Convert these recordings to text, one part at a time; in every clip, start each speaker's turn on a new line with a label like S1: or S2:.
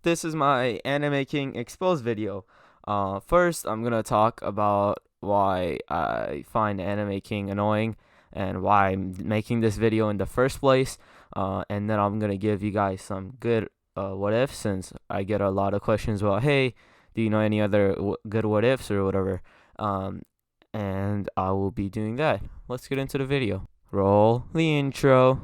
S1: This is my Anime King Exposed video. First, I'm gonna talk about why I find Anime King annoying and why I'm making this video in the first place. And then I'm gonna give you guys some good what ifs, since I get a lot of questions about, hey, do you know any other good what ifs or whatever? And I will be doing that. Let's get into the video. Roll the intro.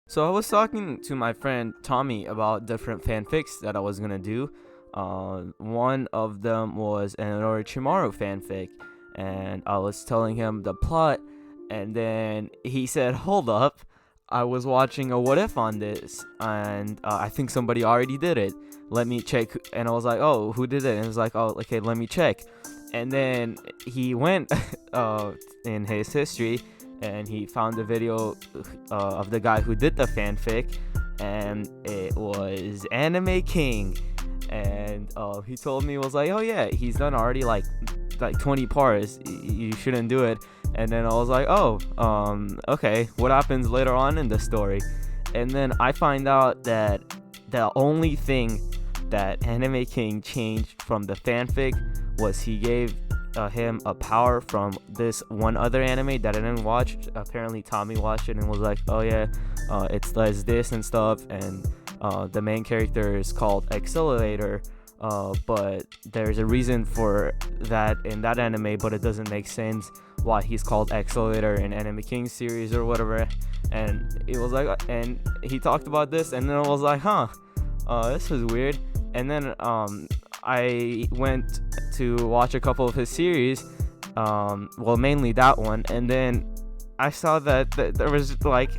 S1: So I was talking to my friend Tommy about different fanfics that I was gonna do. One of them was an Orochimaru fanfic, and I was telling him the plot, and then he said, "Hold up, I was watching a what if on this, and I think somebody already did it. Let me check." And I was like, "Oh, who did it?" And he was like, "Oh, okay, let me check." And then he went in his history, and he found the video of the guy who did the fanfic, and it was Anime King. And he told me, was like, "Oh yeah, he's done already like 20 parts. You shouldn't do it." And then I was like, "Oh, okay. What happens later on in the story?" And then I find out that the only thing that Anime King changed from the fanfic was he gave him a power from this one other anime that I didn't watch. Apparently Tommy watched it and was like, "Oh yeah, it's does this and stuff," and the main character is called Accelerator, but there's a reason for that in that anime, but it doesn't make sense why he's called Accelerator in Anime King series or whatever. And it was like, and he talked about this, and then I was like, this is weird. And then I went to watch a couple of his series, well, mainly that one, and then I saw that there was like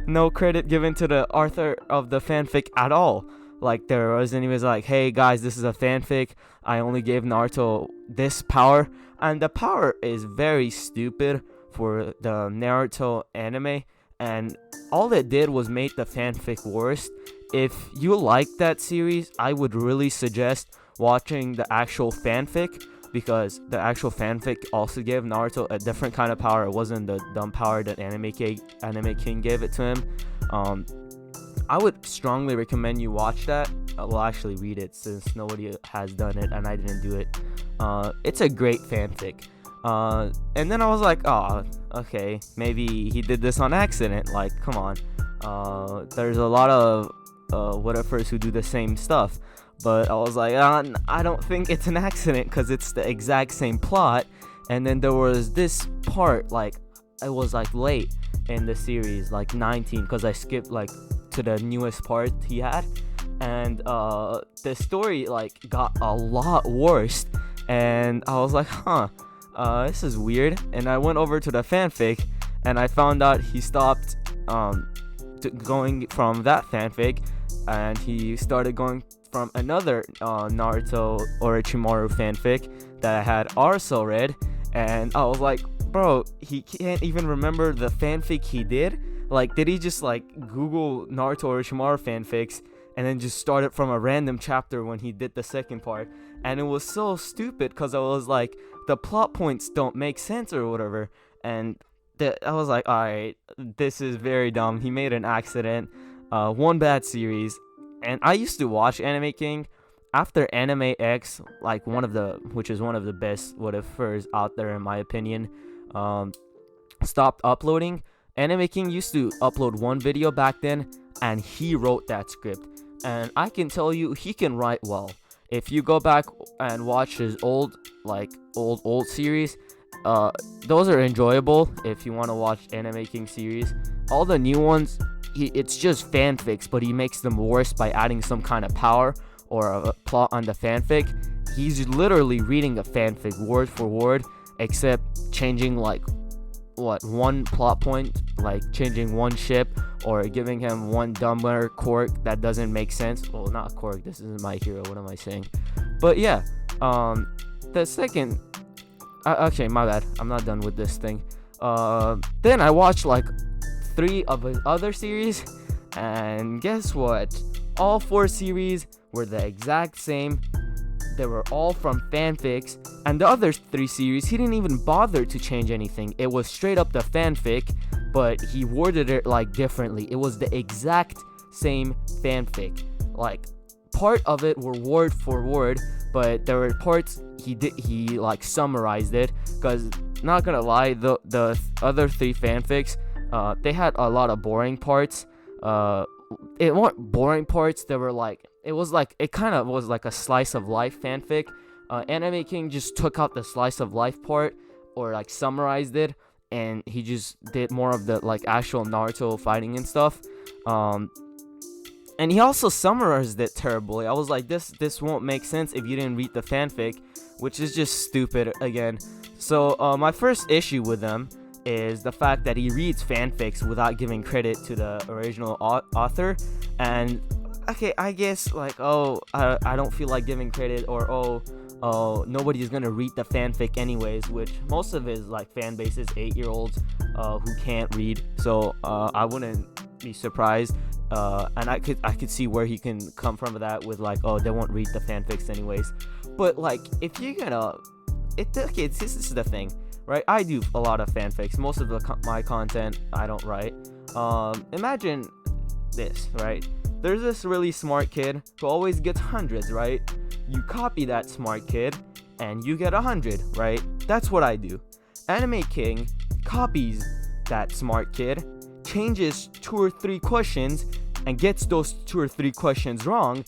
S1: no credit given to the author of the fanfic at all. Like, there wasn't even like, "Hey guys, this is a fanfic, I only gave Naruto this power," and the power is very stupid for the Naruto anime, and all it did was make the fanfic worse. If you like that series, I would really suggest watching the actual fanfic, because the actual fanfic also gave Naruto a different kind of power. It wasn't the dumb power that Anime King gave it to him. I would strongly recommend you watch that. Well, actually read it, since nobody has done it and I didn't do it. It's a great fanfic. And then I was like, "Oh, okay, maybe he did this on accident." Like, come on. There's a lot of what ifers who do the same stuff. But I was like, I don't think it's an accident, because it's the exact same plot. And then there was this part, like, it was like late in the series, like 19, because I skipped like to the newest part he had, and the story like got a lot worse. And I was like, this is weird. And I went over to the fanfic, and I found out he stopped going from that fanfic, and he started going from another Naruto Orochimaru fanfic that I had also read. And I was like, bro, he can't even remember the fanfic he did. Like, did he just like Google Naruto Orochimaru fanfics and then just start it from a random chapter when he did the second part? And it was so stupid, because I was like, the plot points don't make sense or whatever. And I was like, alright, this is very dumb. He made an accident. One bad series. And I used to watch Anime King after Anime X, like which is one of the best what ifers out there in my opinion, stopped uploading. Anime King used to upload one video back then, and he wrote that script. And I can tell you, he can write well. If you go back and watch his old series, those are enjoyable if you want to watch Anime King series. All the new ones, it's just fanfics, but he makes them worse by adding some kind of power or a plot on the fanfic. He's literally reading a fanfic word for word, except changing like one plot point, like changing one ship, or giving him one dumber quirk that doesn't make sense. Well, not quirk, this isn't My Hero, what am I saying? But yeah, the second, okay, my bad, I'm not done with this thing. Then I watched like 3 of his other series, and guess what? All 4 series were the exact same. They were all from fanfics, and the other 3 series, he didn't even bother to change anything. It was straight up the fanfic, but he worded it like differently. It was the exact same fanfic. Like, part of it were word for word, but there were parts he like summarized it, because not gonna lie, the other 3 fanfics, they had a lot of boring parts. It weren't boring parts, they were like, it kind of was like a slice of life fanfic. Anime King just took out the slice of life part, or like summarized it, and he just did more of the like actual Naruto fighting and stuff. And he also summarized it terribly. I was like, this won't make sense if you didn't read the fanfic, which is just stupid again. So my first issue with them is the fact that he reads fanfics without giving credit to the original author. And okay, I guess like, I don't feel like giving credit, or nobody's gonna read the fanfic anyways, which most of his like fan base is 8-year-olds who can't read. So I wouldn't be surprised, and I could see where he can come from with that, with like, they won't read the fanfics anyways. But like, if you're gonna, this is the thing, right? I do a lot of fanfics. Most of my content I don't write. Imagine this, right? There's this really smart kid who always gets hundreds, right? You copy that smart kid and you get 100, right? That's what I do. Anime King copies that smart kid, changes 2 or 3 questions, and gets those 2 or 3 questions wrong,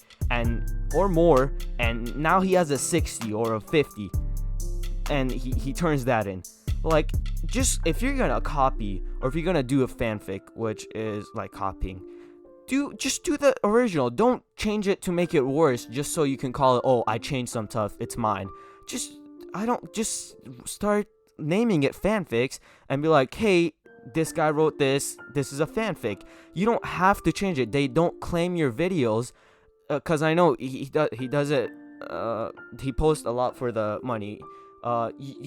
S1: or more, and now he has a 60 or a 50, and he turns that in. Like, just if you're gonna copy, or if you're gonna do a fanfic, which is like copying, just do the original. Don't change it to make it worse just so you can call it, I changed some stuff, it's mine. Just start naming it fanfics and be like, hey, this guy wrote this is a fanfic. You don't have to change it. They don't claim your videos, because I know he does it, he posts a lot for the money.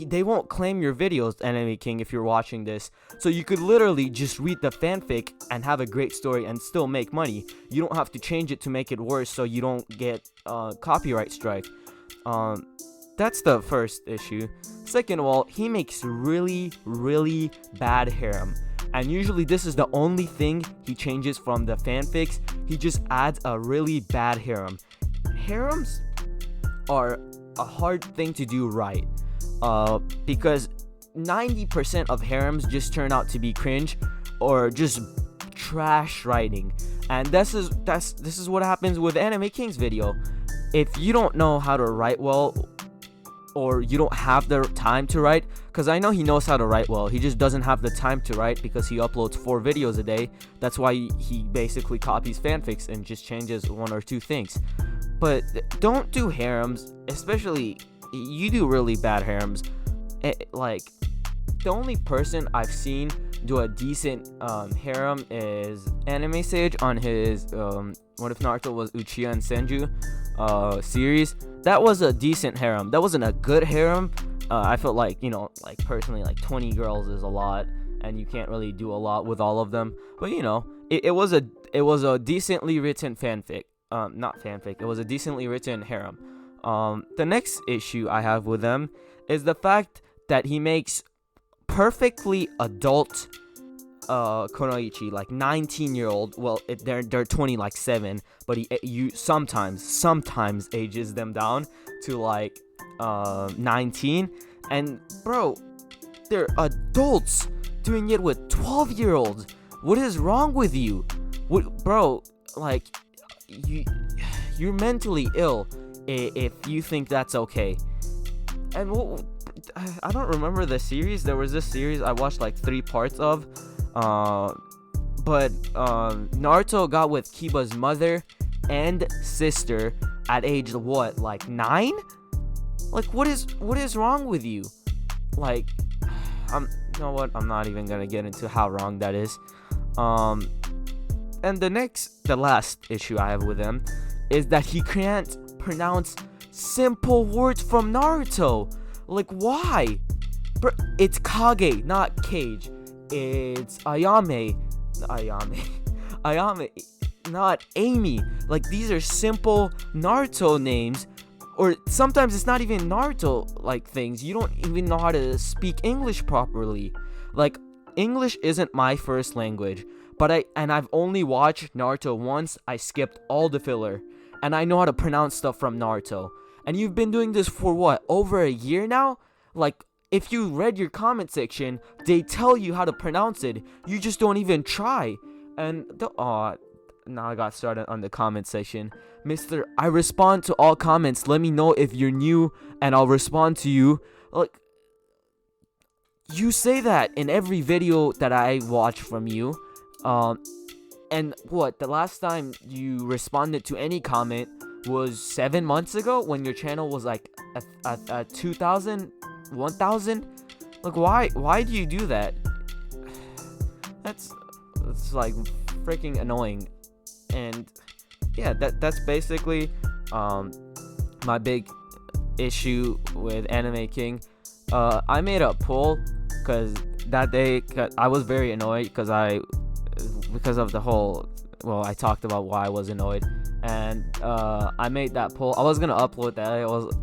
S1: They won't claim your videos, Anime King, if you're watching this. So you could literally just read the fanfic and have a great story and still make money. You don't have to change it to make it worse so you don't get copyright strike. That's the first issue. Second of all, he makes really, really bad harem. And usually this is the only thing he changes from the fanfics. He just adds a really bad harem. Harems are a hard thing to do right. Because 90% of harems just turn out to be cringe or just trash writing. And this is what happens with Anime King's video. If you don't know how to write well, or you don't have the time to write, because I know he knows how to write well, he just doesn't have the time to write because he uploads 4 videos a day. That's why he basically copies fanfics and just changes 1 or 2 things. But don't do harems, especially you do really bad harems. Like, the only person I've seen do a decent harem is Anime Sage on his What If Naruto Was Uchiha and Senju series. That was a decent harem. That wasn't a good harem. I felt like, like personally, like 20 girls is a lot, and you can't really do a lot with all of them. But it was a decently written fanfic. Not fanfic. It was a decently written harem. The next issue I have with them is the fact that he makes perfectly adult Kunoichi, like 19-year-old. Well, they're 20, like 7, but you sometimes ages them down to like 19. And bro, they're adults doing it with 12-year-olds. What is wrong with you? Bro, like, you're mentally ill if you think that's okay. And I don't remember the series. There was this series I watched like 3 parts of, but Naruto got with Kiba's mother and sister at age what, like 9? Like, what is wrong with you? Like, you know what? I'm not even gonna get into how wrong that is. And the last issue I have with him is that he can't pronounce simple words from Naruto. Like, why? It's Kage, not Cage. It's Ayame, Ayame. Ayame, not Amy. Like, these are simple Naruto names, or sometimes it's not even Naruto like things. You don't even know how to speak English properly. Like, English isn't my first language, but I've only watched Naruto once. I skipped all the filler, and I know how to pronounce stuff from Naruto. And you've been doing this for what, over a year now? Like, if you read your comment section, they tell you how to pronounce it. You just don't even try. And now I got started on the comment section. Mr. I respond to all comments. Let me know if you're new and I'll respond to you. Like, you say that in every video that I watch from you. And what, the last time you responded to any comment was 7 months ago when your channel was like a 2,000, 1,000? Like, why do you do that? That's like freaking annoying. And yeah, that's basically my big issue with Anime King. I made a poll because that day I was very annoyed because of the whole, well, I talked about why I was annoyed, and I made that poll. I was gonna upload that.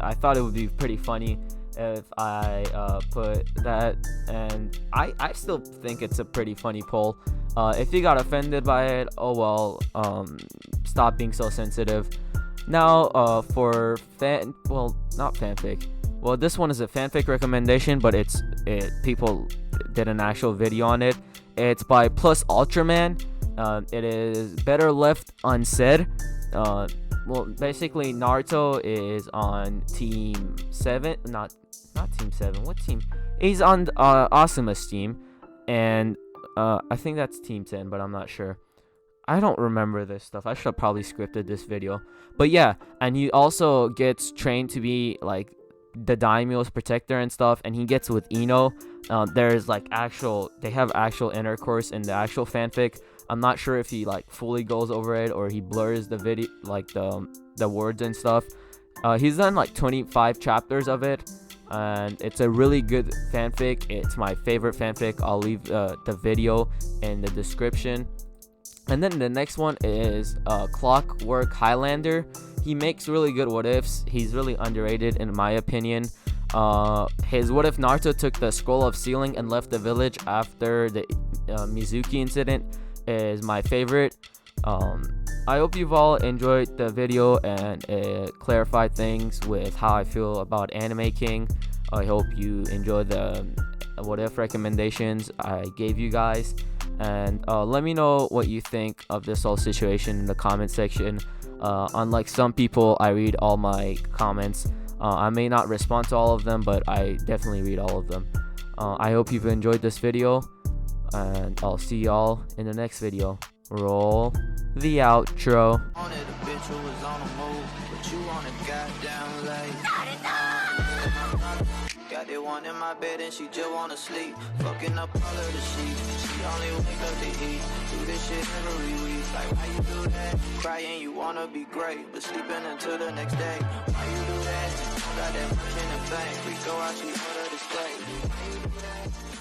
S1: I thought it would be pretty funny if I put that, and I still think it's a pretty funny poll. If you got offended by it, oh well, stop being so sensitive. Now, for not fanfic. Well, this one is a fanfic recommendation, but people did an actual video on it. It's by PlusUltraPodcast. It is better left unsaid. Well, basically Naruto is on Team 7, not Team 7. What team? He's on Asuma's team, and I think that's Team 10, but I'm not sure. I don't remember this stuff. I should have probably scripted this video. But yeah, and he also gets trained to be like the daimyo's protector and stuff, and he gets with Ino. There's like they have actual intercourse in the actual fanfic. I'm not sure if he like fully goes over it or he blurs the video, like the words and stuff. He's done like 25 chapters of it, and it's a really good fanfic. It's my favorite fanfic. I'll leave the video in the description. And then the next one is Clockwork Highlander. He makes really good what ifs. He's really underrated in my opinion. His what if Naruto took the scroll of sealing and left the village after the Mizuki incident is my favorite. I hope you've all enjoyed the video and it clarified things with how I feel about Anime King. I hope you enjoyed the what if recommendations I gave you guys, and let me know what you think of this whole situation in the comment section. Unlike some people, I read all my comments. I may not respond to all of them, but I definitely read all of them. I hope you've enjoyed this video, and I'll see y'all in the next video. Roll the outro. Got that one in my bed and she just wanna sleep. Fucking up all of the sheets. She only wake up to eat. Do this shit every week. Like, why you do that? Crying, you wanna be great, but sleeping until the next day. Why you do that? Got that much in the bank. We go out, she order the steak. Why you do that?